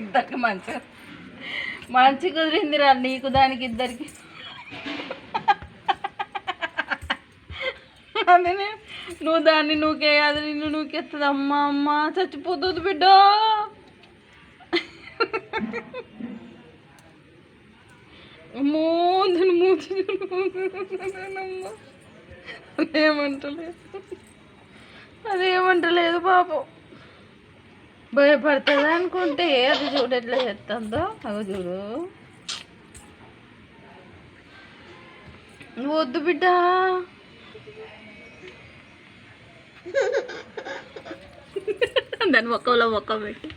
ఇద్దరికి మంచి కుదిరిందిరా, నీకు దానికి ఇద్దరికి. అదే నువ్వు దాన్ని నూకే, అది నిన్ను నూకెత్తది. అమ్మ అమ్మ చచ్చిపోతుంది బిడ్డ. అమ్మో దాన్ని మూతి అదేమంటలేదు పాపం. భయపడుతుంది అనుకుంటే అది చూడు ఎట్లా చేస్తుందో. అవి చూడు. వద్దు బిడ్డ. దాని ఒక్కలో ఒక్క పెట్టి